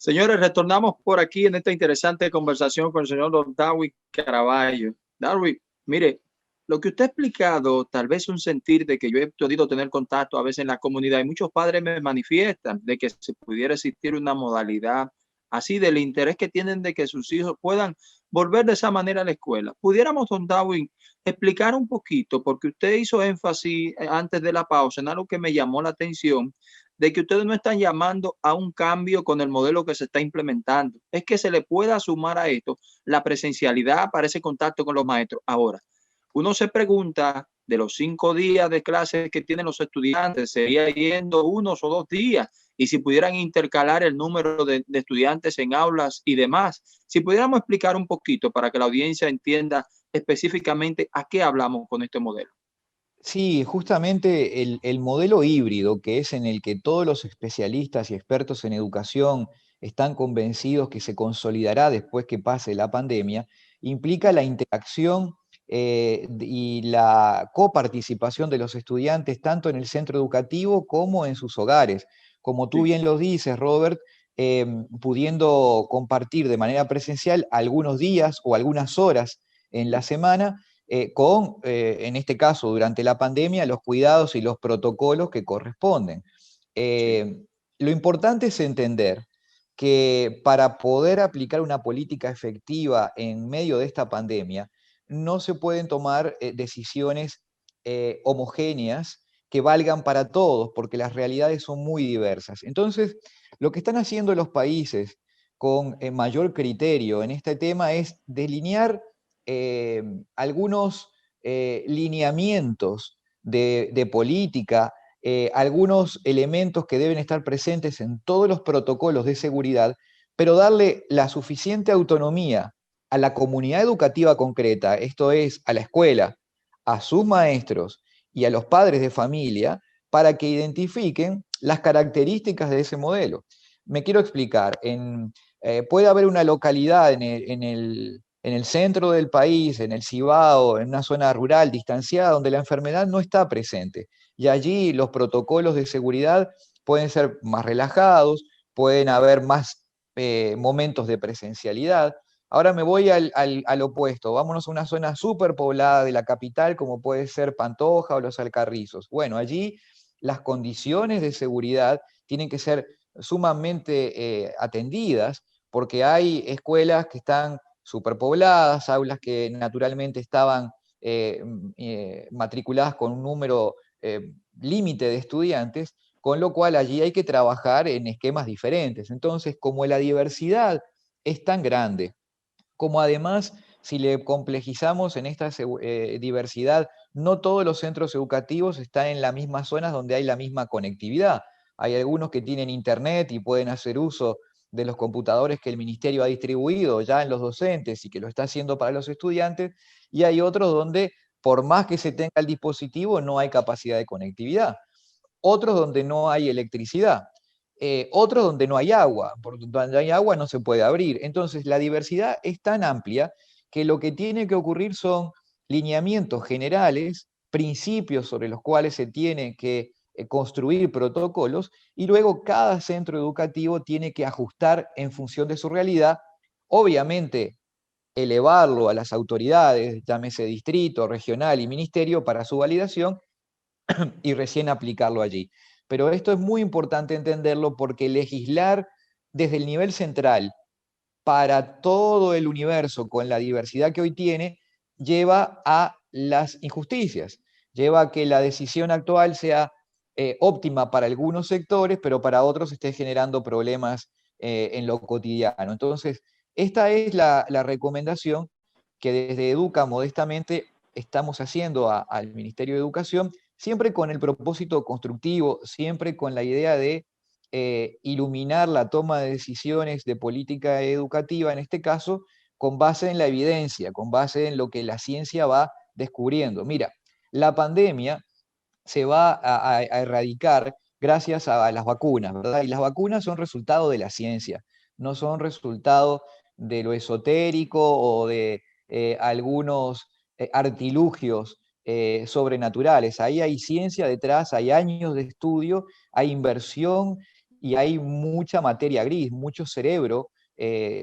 Señores, retornamos por aquí en esta interesante conversación con el señor Don Darwin Caraballo. Darwin, mire, lo que usted ha explicado, tal vez un sentir de que yo he podido tener contacto a veces en la comunidad y muchos padres me manifiestan de que se pudiera existir una modalidad así del interés que tienen de que sus hijos puedan volver de esa manera a la escuela. Pudiéramos, Don Darwin, explicar un poquito, porque usted hizo énfasis antes de la pausa en algo que me llamó la atención de que ustedes no están llamando a un cambio con el modelo que se está implementando. Es que se le pueda sumar a esto la presencialidad para ese contacto con los maestros. Ahora, uno se pregunta de los 5 días de clases que tienen los estudiantes, sería yendo unos o 2 días, y si pudieran intercalar el número de estudiantes en aulas y demás. Si pudiéramos explicar un poquito para que la audiencia entienda específicamente a qué hablamos con este modelo. Sí, justamente el modelo híbrido, que es en el que todos los especialistas y expertos en educación están convencidos que se consolidará después que pase la pandemia, implica la interacción y la coparticipación de los estudiantes tanto en el centro educativo como en sus hogares. Como tú Sí, bien lo dices, Robert, pudiendo compartir de manera presencial algunos días o algunas horas en la sí, semana en este caso, durante la pandemia, los cuidados y los protocolos que corresponden. sí. Eh, lo importante es entender que para poder aplicar una política efectiva en medio de esta pandemia, no se pueden tomar decisiones homogéneas que valgan para todos, porque las realidades son muy diversas. Entonces, lo que están haciendo los países con mayor criterio en este tema es delinear eh, algunos lineamientos de política, algunos elementos que deben estar presentes en todos los protocolos de seguridad, pero darle la suficiente autonomía a la comunidad educativa concreta, esto es, a la escuela, a sus maestros y a los padres de familia, para que identifiquen las características de ese modelo. Me quiero explicar, puede haber una localidad en el centro del país, en el Cibao, en una zona rural distanciada, donde la enfermedad no está presente. Y allí los protocolos de seguridad pueden ser más relajados, pueden haber más momentos de presencialidad. Ahora me voy al opuesto, vámonos a una zona súper poblada de la capital, como puede ser Pantoja o Los Alcarrizos. Bueno, allí las condiciones de seguridad tienen que ser sumamente atendidas, porque hay escuelas que están superpobladas, aulas que naturalmente estaban matriculadas con un número límite de estudiantes, con lo cual allí hay que trabajar en esquemas diferentes. Entonces, como la diversidad es tan grande, como además, si le complejizamos en esta diversidad, no todos los centros educativos están en las mismas zonas donde hay la misma conectividad. Hay algunos que tienen internet y pueden hacer uso de los computadores que el ministerio ha distribuido ya en los docentes y que lo está haciendo para los estudiantes, y hay otros donde, por más que se tenga el dispositivo, no hay capacidad de conectividad. Otros donde no hay electricidad, otros donde no hay agua, porque donde hay agua no se puede abrir. Entonces, la diversidad es tan amplia que lo que tiene que ocurrir son lineamientos generales, principios sobre los cuales se tiene que construir protocolos, y luego cada centro educativo tiene que ajustar en función de su realidad, obviamente elevarlo a las autoridades, llámese distrito, regional y ministerio, para su validación y recién aplicarlo allí. Pero esto es muy importante entenderlo, porque legislar desde el nivel central para todo el universo con la diversidad que hoy tiene lleva a las injusticias, lleva a que la decisión actual sea óptima para algunos sectores, pero para otros esté generando problemas en lo cotidiano. Entonces, esta es la recomendación que desde Educa modestamente estamos haciendo al Ministerio de Educación, siempre con el propósito constructivo, siempre con la idea de iluminar la toma de decisiones de política educativa, en este caso, con base en la evidencia, con base en lo que la ciencia va descubriendo. Mira, la pandemia se va a erradicar gracias a las vacunas, ¿verdad? Y las vacunas son resultado de la ciencia, no son resultado de lo esotérico o de algunos artilugios sobrenaturales. Ahí hay ciencia detrás, hay años de estudio, hay inversión y hay mucha materia gris, mucho cerebro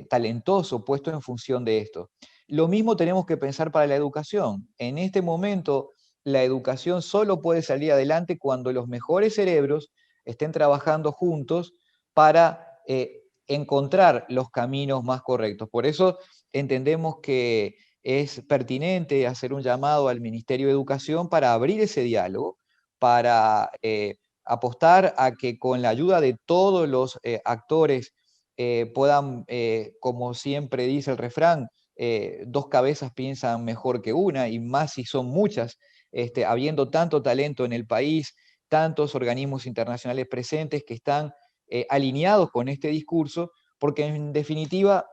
talentoso puesto en función de esto. Lo mismo tenemos que pensar para la educación. En este momento, la educación solo puede salir adelante cuando los mejores cerebros estén trabajando juntos para encontrar los caminos más correctos. Por eso entendemos que es pertinente hacer un llamado al Ministerio de Educación para abrir ese diálogo, para apostar a que con la ayuda de todos los actores puedan, como siempre dice el refrán, dos cabezas piensan mejor que una, y más si son muchas, habiendo tanto talento en el país, tantos organismos internacionales presentes que están alineados con este discurso, porque en definitiva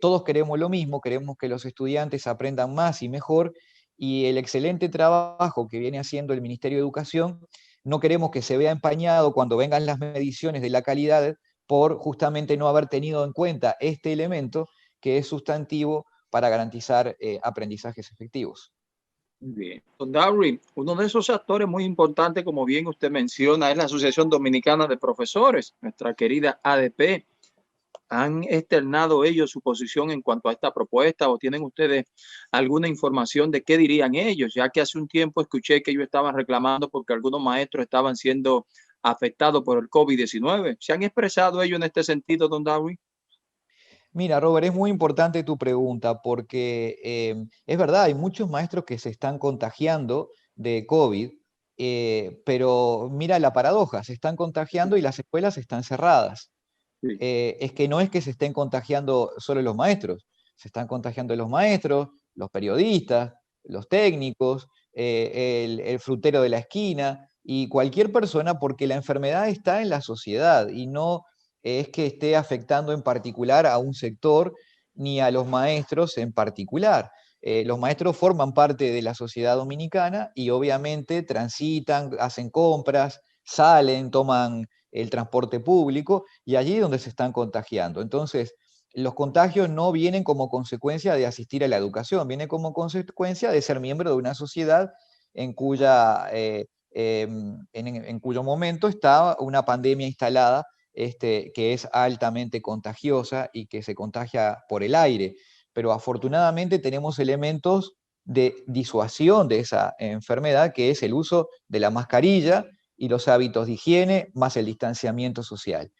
todos queremos lo mismo, queremos que los estudiantes aprendan más y mejor, y el excelente trabajo que viene haciendo el Ministerio de Educación, no queremos que se vea empañado cuando vengan las mediciones de la calidad por justamente no haber tenido en cuenta este elemento que es sustantivo para garantizar aprendizajes efectivos. Bien. Don Darwin, uno de esos actores muy importantes, como bien usted menciona, es la Asociación Dominicana de Profesores, nuestra querida ADP. ¿Han externado ellos su posición en cuanto a esta propuesta o tienen ustedes alguna información de qué dirían ellos? Ya que hace un tiempo escuché que ellos estaban reclamando porque algunos maestros estaban siendo afectados por el COVID-19. ¿Se han expresado ellos en este sentido, don Darwin? Mira, Robert, es muy importante tu pregunta porque es verdad, hay muchos maestros que se están contagiando de COVID, pero mira la paradoja, se están contagiando y las escuelas están cerradas. Sí. Es que no es que se estén contagiando solo los maestros, se están contagiando los maestros, los periodistas, los técnicos, el frutero de la esquina y cualquier persona, porque la enfermedad está en la sociedad y no es que esté afectando en particular a un sector ni a los maestros en particular. Los maestros forman parte de la sociedad dominicana y obviamente transitan, hacen compras, salen, toman el transporte público, y allí es donde se están contagiando. Entonces, los contagios no vienen como consecuencia de asistir a la educación, vienen como consecuencia de ser miembro de una sociedad en, en cuyo momento está una pandemia instalada que es altamente contagiosa y que se contagia por el aire. Pero afortunadamente tenemos elementos de disuasión de esa enfermedad, que es el uso de la mascarilla y los hábitos de higiene, más el distanciamiento social.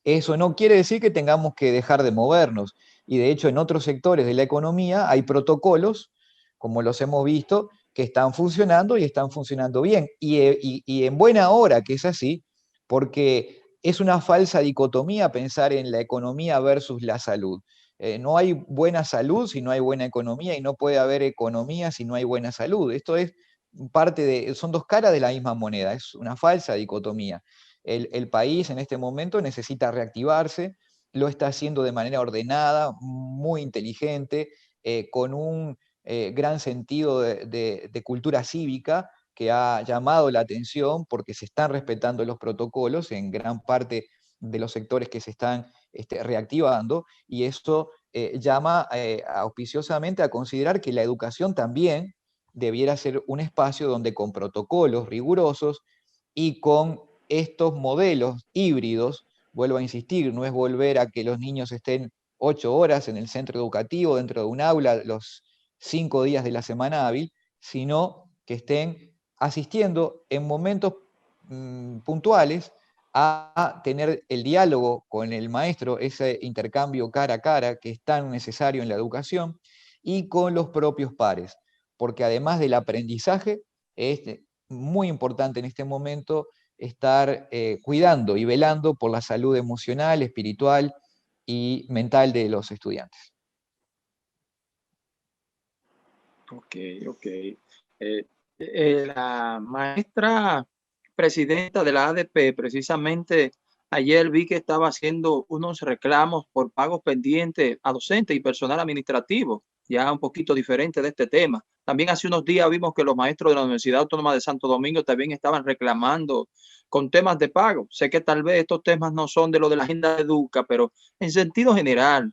Eso no quiere decir que tengamos que dejar de movernos. Y de hecho, en otros sectores de la economía hay protocolos, como los hemos visto, que están funcionando y están funcionando bien. Y en buena hora que es así, porque es una falsa dicotomía pensar en la economía versus la salud. No hay buena salud si no hay buena economía, y no puede haber economía si no hay buena salud. Esto es parte de, son dos caras de la misma moneda, es una falsa dicotomía. El país en este momento necesita reactivarse, lo está haciendo de manera ordenada, muy inteligente, con un gran sentido de cultura cívica que ha llamado la atención porque se están respetando los protocolos en gran parte de los sectores que se están reactivando, y eso llama auspiciosamente a considerar que la educación también debiera ser un espacio donde con protocolos rigurosos y con estos modelos híbridos, vuelvo a insistir, no es volver a que los niños estén 8 horas en el centro educativo, dentro de un aula, los 5 días de la semana hábil, sino que estén asistiendo en momentos puntuales a tener el diálogo con el maestro, ese intercambio cara a cara que es tan necesario en la educación, y con los propios pares, porque además del aprendizaje, es muy importante en este momento estar cuidando y velando por la salud emocional, espiritual y mental de los estudiantes. Ok, ok. La maestra presidenta de la ADP, precisamente ayer vi que estaba haciendo unos reclamos por pagos pendientes a docentes y personal administrativo, ya un poquito diferente de este tema. También hace unos días vimos que los maestros de la Universidad Autónoma de Santo Domingo también estaban reclamando con temas de pago. Sé que tal vez estos temas no son de lo de la agenda de Educa, pero en sentido general,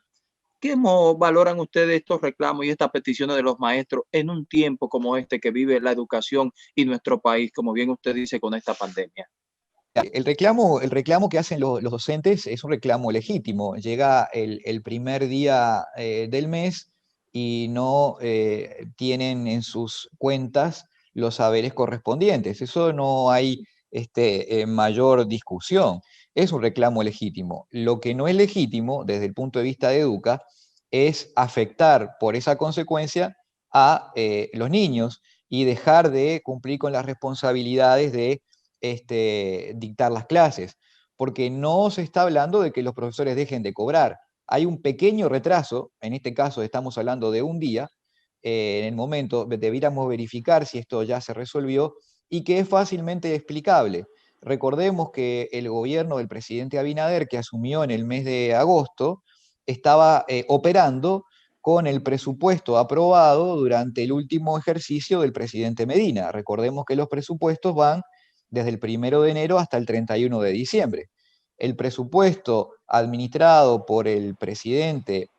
¿cómo valoran ustedes estos reclamos y estas peticiones de los maestros en un tiempo como este que vive la educación y nuestro país, como bien usted dice, con esta pandemia? El reclamo que hacen los docentes es un reclamo legítimo. Llega el primer día del mes y no tienen en sus cuentas los saberes correspondientes. Eso no hay mayor discusión. Es un reclamo legítimo. Lo que no es legítimo, desde el punto de vista de Educa, es afectar por esa consecuencia a los niños y dejar de cumplir con las responsabilidades de dictar las clases, porque no se está hablando de que los profesores dejen de cobrar. Hay un pequeño retraso, en este caso estamos hablando de un día, en el momento debiéramos verificar si esto ya se resolvió y que es fácilmente explicable. Recordemos que el gobierno del presidente Abinader, que asumió en el mes de agosto, estaba operando con el presupuesto aprobado durante el último ejercicio del presidente Medina. Recordemos que los presupuestos van desde el 1 de enero hasta el 31 de diciembre. El presupuesto administrado por el presidente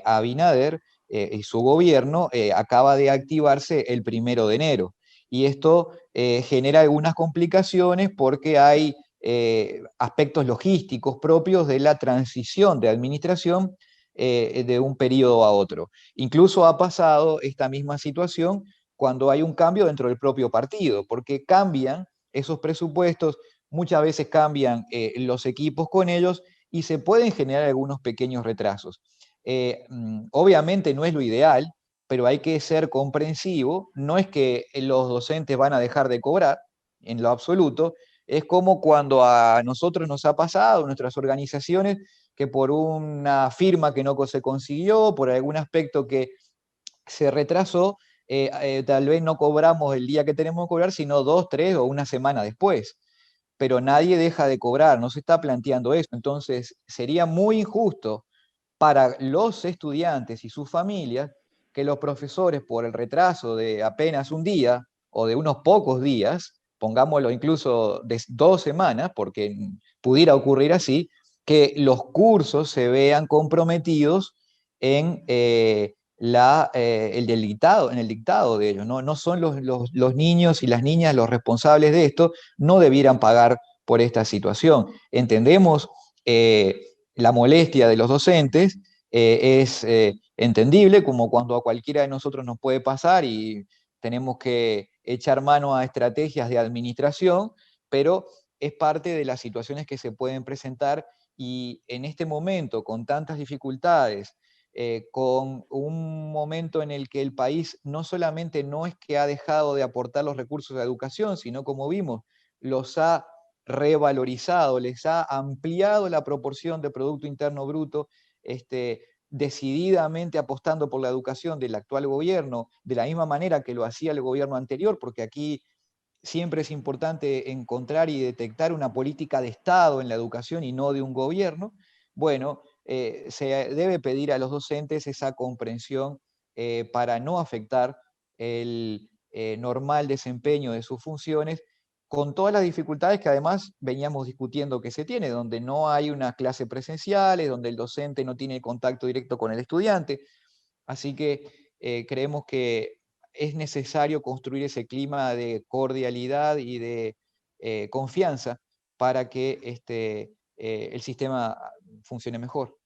Abinader y su gobierno acaba de activarse el 1 de enero. Y esto genera algunas complicaciones porque hay aspectos logísticos propios de la transición de administración de un periodo a otro. Incluso ha pasado esta misma situación cuando hay un cambio dentro del propio partido, porque cambian esos presupuestos, muchas veces cambian los equipos con ellos y se pueden generar algunos pequeños retrasos. Obviamente no es lo ideal, pero hay que ser comprensivo, no es que los docentes van a dejar de cobrar, en lo absoluto, es como cuando a nosotros nos ha pasado, nuestras organizaciones, que por una firma que no se consiguió, por algún aspecto que se retrasó, tal vez no cobramos el día que tenemos que cobrar, sino 2, 3 o una semana después. Pero nadie deja de cobrar, no se está planteando eso. Entonces, sería muy injusto para los estudiantes y sus familias que los profesores, por el retraso de apenas un día o de unos pocos días, pongámoslo incluso de 2 semanas, porque pudiera ocurrir así, que los cursos se vean comprometidos en en el dictado de ellos. No, no son los niños y las niñas los responsables de esto, no debieran pagar por esta situación. Entendemos la molestia de los docentes, es entendible, como cuando a cualquiera de nosotros nos puede pasar y tenemos que echar mano a estrategias de administración, pero es parte de las situaciones que se pueden presentar y en este momento, con tantas dificultades, con un momento en el que el país no solamente no es que ha dejado de aportar los recursos de educación, sino como vimos, los ha revalorizado, les ha ampliado la proporción de Producto Interno Bruto, decididamente apostando por la educación del actual gobierno, de la misma manera que lo hacía el gobierno anterior, porque aquí siempre es importante encontrar y detectar una política de Estado en la educación y no de un gobierno. Bueno, se debe pedir a los docentes esa comprensión para no afectar el normal desempeño de sus funciones, con todas las dificultades que además veníamos discutiendo que se tiene, donde no hay una clase presencial, donde el docente no tiene contacto directo con el estudiante. Así que creemos que es necesario construir ese clima de cordialidad y de confianza para que el sistema funcione mejor.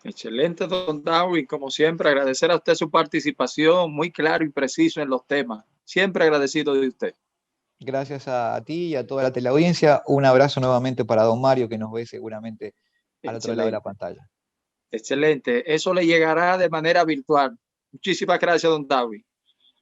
Excelente, don Darwin. Como siempre, agradecer a usted su participación, muy claro y preciso en los temas. Siempre agradecido de usted. Gracias a ti y a toda la teleaudiencia. Un abrazo nuevamente para don Mario, que nos ve seguramente al otro lado de la Excelente, pantalla. excelente. Eso le llegará de manera virtual. Muchísimas gracias, don Darwin.